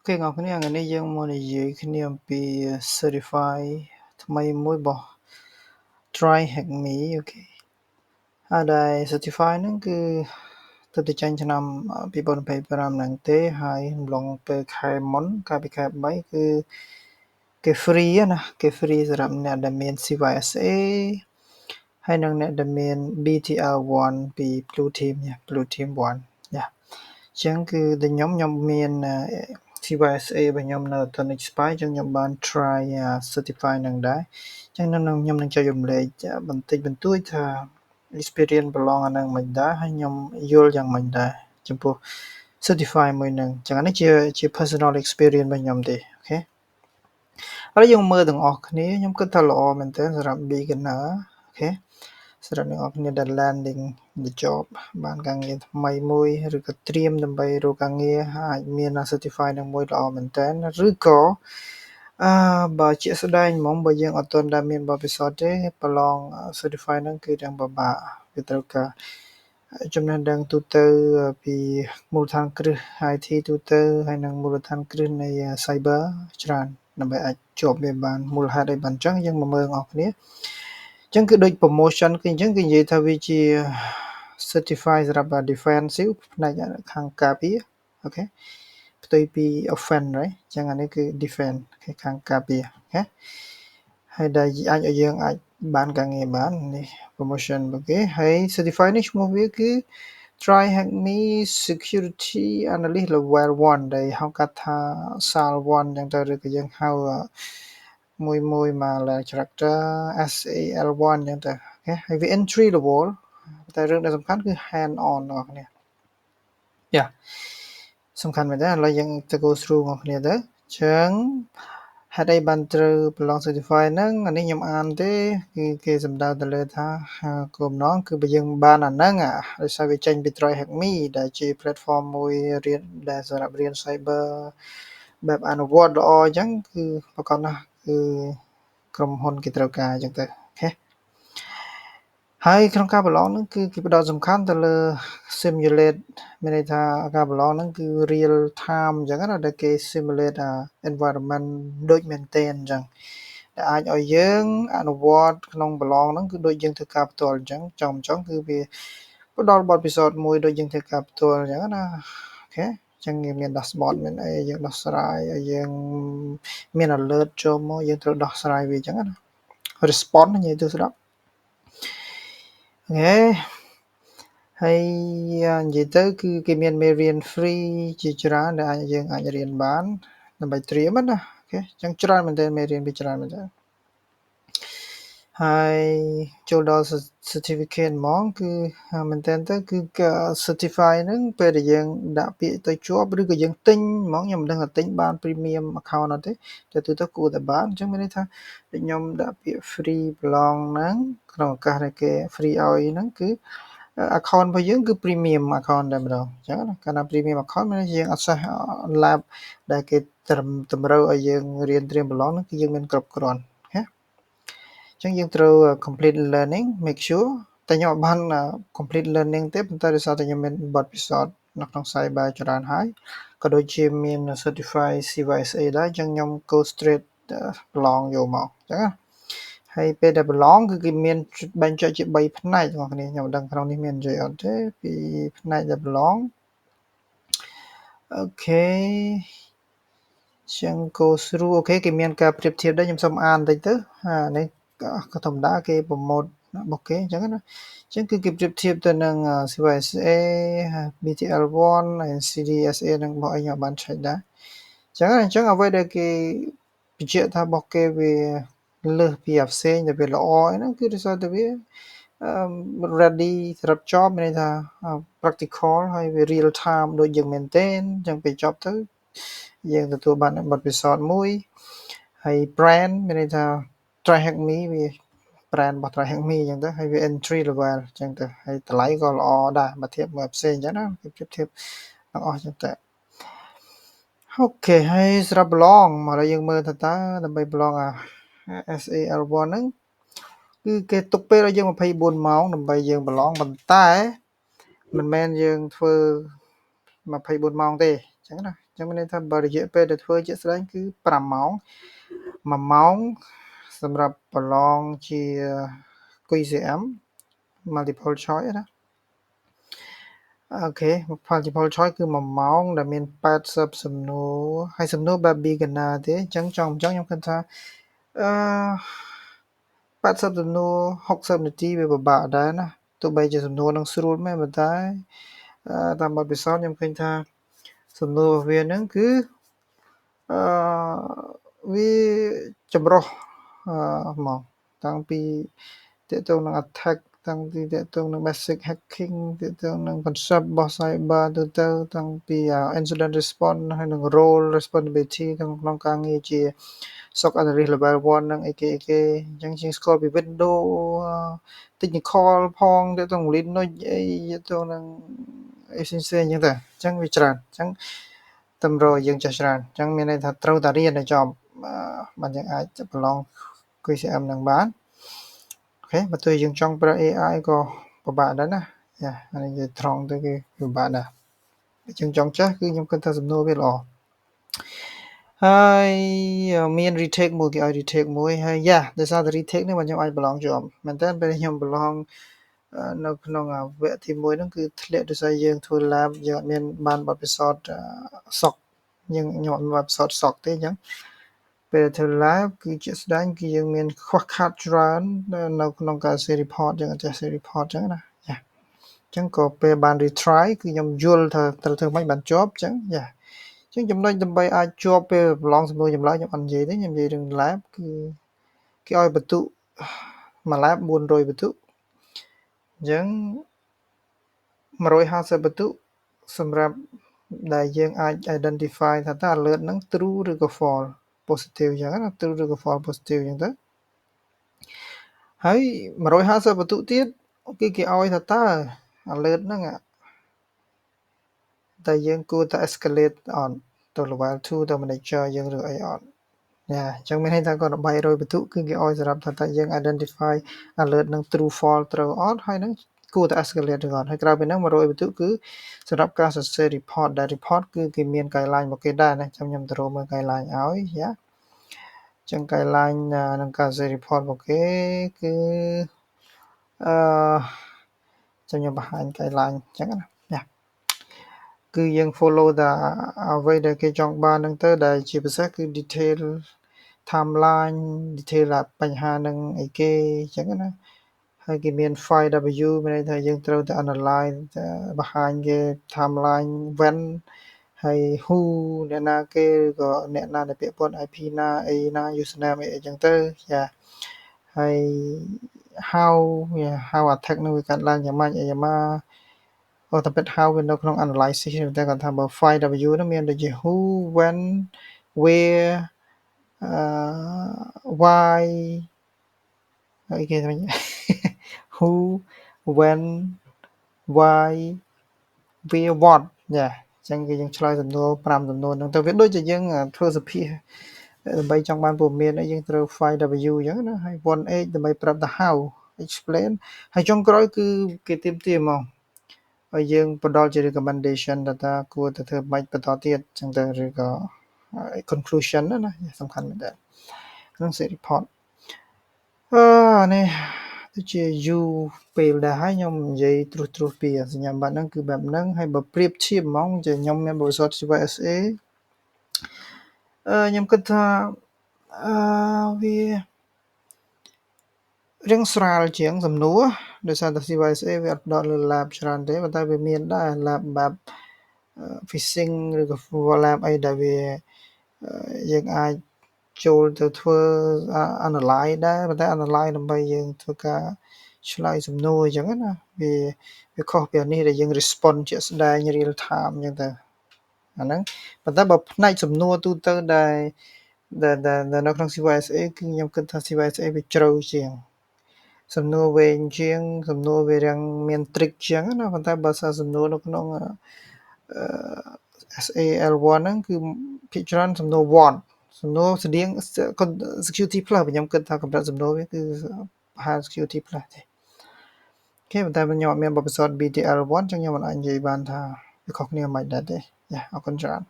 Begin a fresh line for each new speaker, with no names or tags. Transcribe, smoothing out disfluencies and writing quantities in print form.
Okay បងប្អូនថ្ងៃនេះយើងមកនិយាយគ្នាអំពី certify ថ្មីមួយរបស់ Try Hack Me អូខេហើយដែល certify ហ្នឹងគឺទើបតែចេញឆ្នាំ2025ហ្នឹងទេហើយអំឡុងពេលខែមុនកាលពីខែ3គឺគេ free ណាគេ free សម្រាប់អ្នកដែលមាន CYSA ហើយនិងអ្នកដែលមាន BTL1 ពី Blue Team ណា Blue Team 1យ៉ាអញ្ចឹងគឺដូចខ្ញុំមាន CYSA របស់ខ្ញុំនៅ Tonic Spy អញ្ចឹងខ្ញុំបាន try certify នឹងដែរអញ្ចឹងខ្ញុំនឹងចែករំលែកបន្តិចបន្តួចថា experience ប្រឡងអានឹងមិនដែរហើយខ្ញុំយល់យ៉ាងមិនដែរចំពោះ certify មួយនឹងអញ្ចឹងនេះជា personal experience របស់ខ្ញុំទេអូខេហើយយើងមើលទាំងអស់គ្នាខ្ញុំគិតថាល្អមែនទែនសម្រាប់ beginner អូខេសម្រាប់អ្នកនរគ្នាដែល landing the job បានការងារថ្មីមួយឬក៏ត្រៀមដើម្បីរកការងារអាចមាន certify នឹងមួយល្អមែនតើឬក៏បើជាក់ស្ដែងហ្មងបើយើងអត់ទាន់ដែលមានបទពិសោធន៍ទេប្រឡង certify ហ្នឹងគឺទាំងពិបាកវាត្រូវការចំណេះដឹងទូទៅពីមូលដ្ឋានគ្រឹះ IT ទូទៅហើយនិងមូលដ្ឋានគ្រឹះនៃ cyber ច្រើនដើម្បីអាចជាប់វាបានមូលហេតុអីបានអញ្ចឹងយើងមកមើលបងប្អូនគ្នាអញ្ចឹងគឺដូច promotion គឺអញ្ចឹងគឺនិយាយថាវាជា certify សម្រាប់ defensive ផ្នែកខាងការពារអូខេផ្ទុយពី offense right អញ្ចឹងអានេះគឺ defense ខាងការពារអូខេហើយដែលអាចឲ្យយើងអាចបានការងារបាននេះ promotion របស់គេហើយ certify នេះឈ្មោះវាគឺ Try Hack Me Security Analyst Level 1ដែលហៅកាត់ថា SAL 1អញ្ចឹងទៅឬក៏យើងហៅមួយមក character SAL1 អញ្ចឹងទៅអូខេហើយវា entry level តែរឿងដែលសំខាន់គឺ hand on បងប្អូនយ៉ាសំខាន់មែនទេឥឡូវយើងទៅ go through បងប្អូនទៅអញ្ចឹងហេតុអីបានត្រូវប្រឡង certify ហ្នឹងអានេះខ្ញុំអានទេគឺគេសំដៅទៅលើថាគោលបំណងគឺបើយើងបានអាហ្នឹងដោយសារវាចេញពី Try Hack Me ដែលជា platform មួយរៀនដែលសម្រាប់រៀន cyber បែបអនុវត្តល្អអញ្ចឹងគឺប្រកបណាស់គឺក្រុមហ៊ុនគេត្រូវការអញ្ចឹងទៅអូខេហើយក្នុងការប្រឡងហ្នឹងគឺគេផ្ដោតសំខាន់ទៅលើ simulate មានន័យថាការប្រឡងហ្នឹងគឺ real time អញ្ចឹងណាដែលគេ simulate environment ដូចមែនទែនអញ្ចឹងដែលអាចឲ្យយើងអនុវត្តក្នុងប្រឡងហ្នឹងគឺដូចយើងធ្វើការផ្ទាល់អញ្ចឹងចង់គឺវាផ្ដល់បទពិសោធន៍មួយដូចយើងធ្វើការផ្ទាល់អញ្ចឹងណាអូខេអញ្ចឹងមាន dashboard មានអីយើងដោះស្រាយឲ្យយើងមាន alert ចូលមកយើងត្រូវដោះស្រាយវាអញ្ចឹងណា response និយាយទៅស្ដាប់អូខេហើយនិយាយទៅគឺគេមានមេរៀន free ជាច្រើនដែលយើងអាចរៀនបានដើម្បីត្រៀមណាអូខេអញ្ចឹងច្រើនមែនទែនមេរៀនវាច្រើនមែនទែនហើយចូលដល់ certificate ហ្មងគឺមែនទែនទៅគឺ certify ហ្នឹងពេលដែលយើងដាក់ពាក្យទៅជាប់ឬក៏យើងទិញហ្មងខ្ញុំមិនដឹងថាទិញបាន premium account អត់ទេតែទូទៅគួរតែបានអញ្ចឹងមានន័យថាខ្ញុំដាក់ពាក្យ free ប្រឡងហ្នឹងក្នុងឱកាសដែលគេ free ឲ្យហ្នឹងគឺ account របស់យើងគឺ premium account តែម្ដងអញ្ចឹងណាកាលណា premium account មានយើង access lab ដែលគេតម្រូវឲ្យយើងរៀនត្រៀមប្រឡងហ្នឹងគឺយើងមានគ្រប់គ្រាន់អញ្ចឹងយើងត្រូវ complete learning make sure តែខ្ញុំអត់បាន complete learning ទេប៉ុន្តែដោយសារតែខ្ញុំមានបទពិសោធន៍នៅក្នុង cyber ច្រើនហើយក៏ដូចជាមាន certified CYSA ដែរអញ្ចឹងខ្ញុំ go straight ប្រឡងយកមកអញ្ចឹងណាហើយពេលដែលប្រឡងគឺគេមានបែងចែកជា3ផ្នែកបងប្អូនខ្ញុំមិនដឹងក្នុងនេះមាននិយាយអត់ទេពីផ្នែកដែលប្រឡងអូខេចឹង go through អូខេគេមានការប្រៀបធៀបដែរខ្ញុំសូមអានបន្តិចទៅនេះក៏ធម្មតាគេប្រម៉ូទរបស់គេអញ្ចឹងណាអញ្ចឹងគឺគេប្រៀបធៀបទៅនឹង CYSA BTL1 ហើយ CDSA នឹងរបស់អីខ្ញុំបាន check ដែរអញ្ចឹងអ្វីដែលគេបញ្ជាក់ថារបស់គេវាលើសពីផ្សេងតែវាល្អអីហ្នឹងគឺដោយសារតែវា ready សម្រាប់ job មានន័យថា practical ហើយវា real time ដូចយើងមែនទែនអញ្ចឹងពេលចប់ទៅយើងទទួលបានបទពិសោធន៍មួយហើយ brand មានន័យថា Try Hack Me វា brand របស់ Try Hack Me អញ្ចឹងទៅហើយវា entry level អញ្ចឹងទៅហើយតម្លៃក៏ល្អដែរបើធៀបមកផ្សេងអញ្ចឹងណាគេប្រៀបធៀបទាំងអស់អញ្ចឹងទៅអូខេហើយសម្រាប់ប្រឡងមកដល់យើងមើលទៅតើដើម្បីប្រឡងSAL1 ហ្នឹងគឺគេទុកពេលឲ្យយើង24ម៉ោងដើម្បីយើងប្រឡងប៉ុន្តែមិនមែនយើងធ្វើ24ម៉ោងទេអញ្ចឹងណា ចឹងមានន័យថាបើរយៈពេលដែលធ្វើជាក់ស្ដែងគឺ5ម៉ោង1ម៉ោងសម្រាប់ប្រឡងជា QCM multiple choice ណាអូខេ multiple choice គឺ1ម៉ោងដែលមាន80សំណួរហើយសំណួរបែប beginner ទេអញ្ចឹងខ្ញុំគិតថា80សំណួរ60នាទីវាពិបាកដែរណាទោះបីជាសំណួរនឹងស្រួលមែនប៉ុន្តែតាមបទពិសោធន៍ខ្ញុំឃើញថាសំណួររបស់វានឹងគឺវាចម្រុះហ្មងតាំងពីតើតើនឹង attack តាំងពីតើតើនឹង basic hacking តើតើនឹង concept របស់ cyber ទៅតាំងពី incident response ហើយនឹង role responsibility ក្នុងការងារជា SOC analyst level 1 នឹងអីគេអញ្ចឹងជាងស្គាល់ពី Windows technical ផងតើតើ Linux អីទៅនឹងអីផ្សេងៗអញ្ចឹងទៅអញ្ចឹងវាច្រើនអញ្ចឹងតម្រូវឲ្យយើងចេះច្រើនអញ្ចឹងមានន័យថាត្រូវតែរៀនឲ្យចប់បានយើងអាចប្រឡង QCM នឹងបានអូខេបើទោះយើងចង់ប្រើ AI ក៏ពិបាកដែរណាយ៉ាអានេះនិយាយត្រង់ទៅគឺពិបាកដែរបើយើងចង់ចេះគឺខ្ញុំគិតថាសំណួរវាល្អហើយមាន retake មួយគេឲ្យ retake មួយហើយយ៉ាដោយសារតែ retake នេះមកខ្ញុំអាចប្រឡងជាប់មែនតើពេលខ្ញុំប្រឡងនៅក្នុងវគ្គទី1ហ្នឹងគឺធ្លាក់ដោយសារយើងធ្វើ lab យើងអត់មានបានបទពិសោធន៍ SOC ខ្ញុំអត់មានបទពិសោធន៍ SOC ទេអញ្ចឹងពេលធ្វើ lab គឺជាក់ស្ដែងគឺយើងមានខ្វះខាតច្រើននៅក្នុងការ share report យើងអត់ចេះ share report អញ្ចឹងណាយ៉ាអញ្ចឹងក៏ពេលបាន retry គឺខ្ញុំយល់ថាត្រូវធ្វើម៉េចបានជាប់អញ្ចឹងយ៉ាអញ្ចឹងចំណុចដើម្បីអាចជាប់ពេលប្រឡងសំណួរចម្លើយខ្ញុំអត់និយាយទេខ្ញុំនិយាយរឿង lab គឺគេឲ្យបន្ទុកមួយ lab 400បន្ទុកអញ្ចឹង150បន្ទុកសម្រាប់ដែលយើងអាច identify ថាតើ alert ហ្នឹង true ឬក៏ false positive អញ្ចឹងណា true ឬក៏ false positive អញ្ចឹងទៅហើយ150បន្ទុកទៀតគេឲ្យថាតើ alert ហ្នឹងតែយើងគួរតែ escalate អត់ទៅ level 2 ទៅ manager យើងឬអីអត់យ៉ាអញ្ចឹងមានន័យថាគាត់300បន្ទុកគឺគេឲ្យសម្រាប់ថាយើង identify alert នឹង true false ត្រូវអត់ហើយនឹងគួរតែ escalate ឬអត់ហើយក្រៅពីហ្នឹង100បន្ទុកគឺសម្រាប់ការសរសេរ report ដែល report គឺគេមាន guideline របស់គេដែរណាខ្ញុំទៅរកមើល guideline ឲ្យយ៉ាចឹង guideline នឹងការសរសេរ report របស់គេគឺខ្ញុំបង្ហាញ guideline អញ្ចឹងណាយ៉ាគឺយើង follow តែអ្វីដែលគេចង់បានហ្នឹងទៅដែលជាពិសេសគឺ detail timeline detail បញ្ហានឹងអីគេអញ្ចឹងណាហើយគេមាន 5W មានន័យថាយើងត្រូវតែ analyze បង្ហាញគេ timeline when ហើយ who អ្នកណាគេក៏អ្នកណាដែលពាក់ព័ន្ធ IP ណាអីណា username អីអញ្ចឹងទៅយ៉ាហើយ how attack នឹងវាកាត់ឡើងយ៉ាងម៉េចអីយ៉ាងម៉ាតែពិត how វានៅក្នុង analysis តែគាត់ថាបើ 5W នោះមានដូចជា who when where why អីគេថាwho when why where what យ៉ាអញ្ចឹងគឺយើងឆ្លើយសំណួរ5សំណួរហ្នឹងទៅវាដូចជាយើងធ្វើសភាដើម្បីចង់បានព័ត៌មានអីយើងត្រូវ 5W អញ្ចឹងណាហើយ 1H ដើម្បីប្រាប់ថា how explain ហើយចុងក្រោយគឺគេទាមទារមកឲ្យយើងផ្ដល់ជា recommendation ថាគួរទៅធ្វើម៉េចបន្តទៀតអញ្ចឹងទៅឬក៏ conclusion ណាសំខាន់មែនតើក្នុង set report នេះដូចជាយូរពេលដែរហើយខ្ញុំនិយាយត្រួសពីសញ្ញាបត្រហ្នឹងគឺបែបហ្នឹងហើយបើប្រៀបធៀបហ្មងជាខ្ញុំមានបទពិសោធន៍ CYSA ខ្ញុំគិតថាវារៀងស្រាលជាងសំណួរដោយសារតែ CYSA វាអត់ផ្ដោតលើ lab ច្រើនទេប៉ុន្តែវាមានដែរ lab បែប phishing ឬក៏ lab អីដែលវាយើងអាចចូលទៅធ្វើ analyze ដែរប៉ុន្តែ analyze ដើម្បីយើងធ្វើការឆ្លើយសំណួរអញ្ចឹងណាវាខុសពីនេះដែលយើង respond ជាក់ស្ដែង real time អញ្ចឹងទៅអាហ្នឹងប៉ុន្តែបើផ្នែកសំណួរទូទៅដែលនៅក្នុង CYSA គឺខ្ញុំគិតថា CYSA វាជ្រៅជាងសំណួរវែងជាងសំណួរវារាំងមាន trick ជាងណាប៉ុន្តែបើសិនសំណួរនៅក្នុងSAL1 ហ្នឹងគឺភាគច្រើនសំណួរ what សំណួរស្តៀង security plus ខ្ញុំគិតថាកម្រិតសំណួរវាគឺប្រហែល security plus ទេអូខេប៉ុន្តែខ្ញុំអត់មានបទពិសោធន៍ BTL1 ចឹងខ្ញុំមិនអាចនិយាយបានថាវាខុសគ្នាមិនដែរទេយ៉ាអរគុណច្រើន